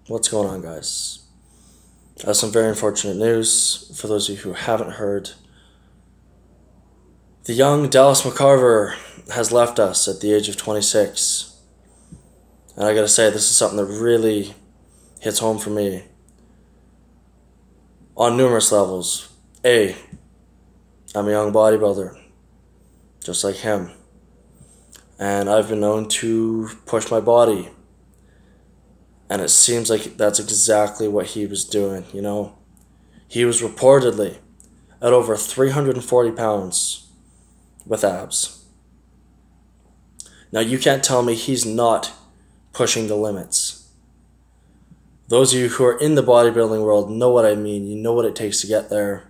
What's going on, guys? I have some very unfortunate news for those of you who haven't heard. The young Dallas Mccarver has left us at the age of 26. And I gotta say, this is something that really hits home for me on numerous levels. A, I'm a young bodybuilder, just like him. And I've been known to push my body. And it seems like that's exactly what he was doing, you know. He was reportedly at over 340 pounds with abs. Now, you can't tell me he's not pushing the limits. Those of you who are in the bodybuilding world know what I mean. You know what it takes to get there.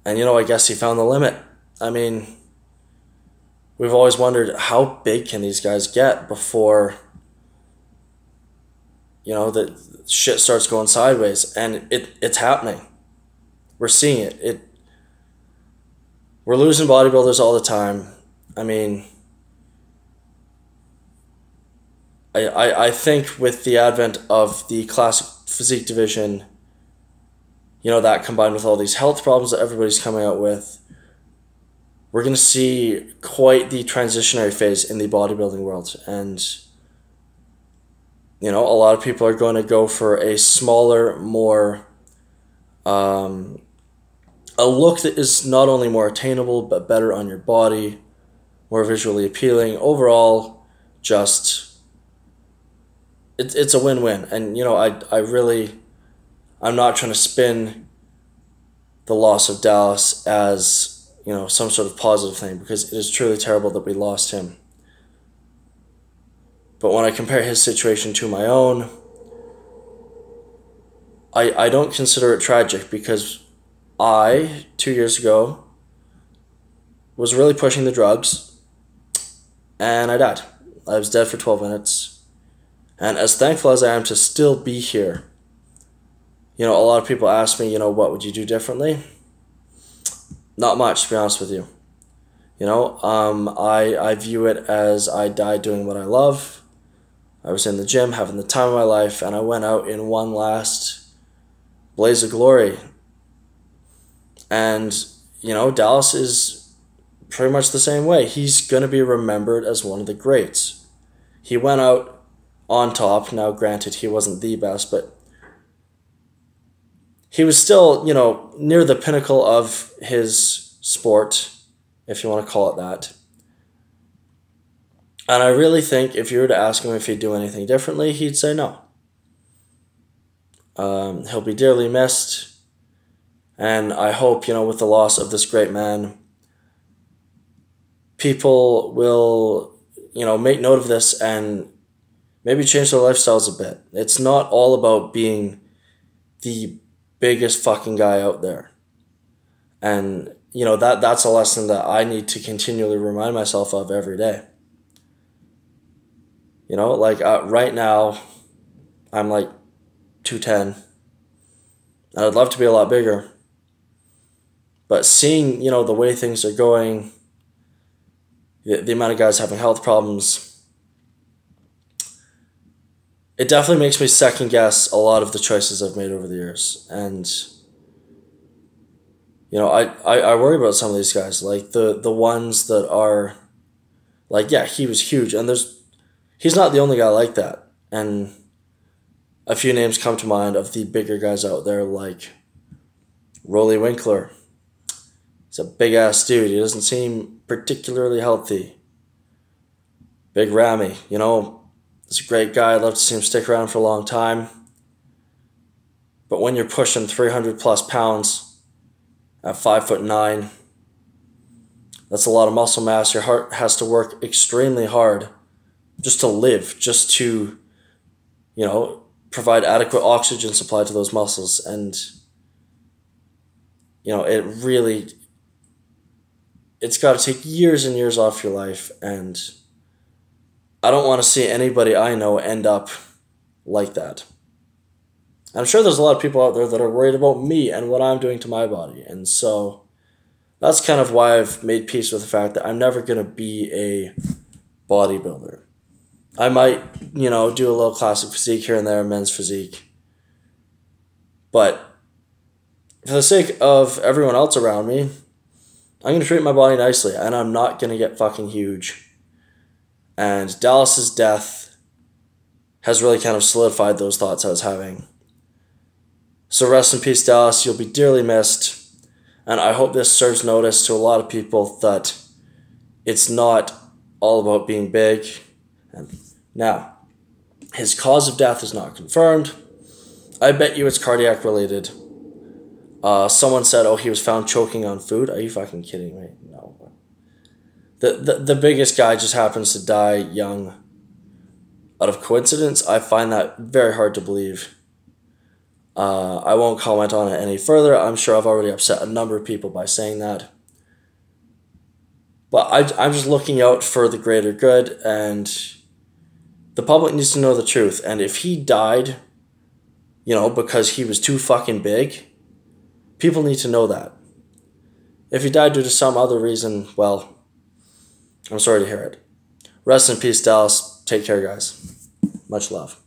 And, you know, I guess he found the limit. I mean, we've always wondered, how big can these guys get before, you know, the shit starts going sideways? And it's happening. We're seeing it. We're losing bodybuilders all the time. I mean, I think with the advent of the classic physique division, you know, that combined with all these health problems that everybody's coming out with, we're going to see quite the transitionary phase in the bodybuilding world. And, you know, a lot of people are going to go for a smaller, more, a look that is not only more attainable, but better on your body, more visually appealing. Overall, just, it's a win-win. And, you know, I'm not trying to spin the loss of Dallas as, you know, some sort of positive thing, because it is truly terrible that we lost him. But when I compare his situation to my own, I don't consider it tragic, because I, 2 years ago, was really pushing the drugs, and I died. I was dead for 12 minutes. And as thankful as I am to still be here, you know, a lot of people ask me, you know, what would you do differently? Not much, to be honest with you. You know, I view it as I died doing what I love. I was in the gym having the time of my life, and I went out in one last blaze of glory. And, you know, Dallas is pretty much the same way. He's going to be remembered as one of the greats. He went out on top. Now, granted, he wasn't the best, but he was still, you know, near the pinnacle of his sport, if you want to call it that. And I really think if you were to ask him if he'd do anything differently, he'd say no. He'll be dearly missed. And I hope, you know, with the loss of this great man, people will, you know, make note of this and maybe change their lifestyles a bit. It's not all about being the biggest fucking guy out there. And, you know, that's a lesson that I need to continually remind myself of every day. You know, like right now, I'm like 210. And I'd love to be a lot bigger. But seeing, you know, the way things are going, the amount of guys having health problems, it definitely makes me second guess a lot of the choices I've made over the years. And, you know, I worry about some of these guys, like the ones that are, like, yeah, he was huge, and he's not the only guy like that. And a few names come to mind of the bigger guys out there, like Rolly Winkler. He's a big-ass dude. He doesn't seem particularly healthy. Big Ramy, you know, he's a great guy. I'd love to see him stick around for a long time. But when you're pushing 300-plus pounds at 5'9", that's a lot of muscle mass. Your heart has to work extremely hard just to live, just to, you know, provide adequate oxygen supply to those muscles. And, you know, it's got to take years and years off your life, and I don't want to see anybody I know end up like that. I'm sure there's a lot of people out there that are worried about me and what I'm doing to my body, and so that's kind of why I've made peace with the fact that I'm never going to be a bodybuilder. I might, do a little classic physique here and there, men's physique. But for the sake of everyone else around me, I'm going to treat my body nicely, and I'm not going to get fucking huge. And Dallas's death has really kind of solidified those thoughts I was having. So rest in peace, Dallas. You'll be dearly missed. And I hope this serves notice to a lot of people that it's not all about being big. And now, his cause of death is not confirmed. I bet you it's cardiac related. Someone said, he was found choking on food. Are you fucking kidding me? No. The biggest guy just happens to die young out of coincidence. I find that very hard to believe. I won't comment on it any further. I'm sure I've already upset a number of people by saying that. But I'm just looking out for the greater good, and the public needs to know the truth. And if he died, because he was too fucking big, people need to know that. If he died due to some other reason, well, I'm sorry to hear it. Rest in peace, Dallas. Take care, guys. Much love.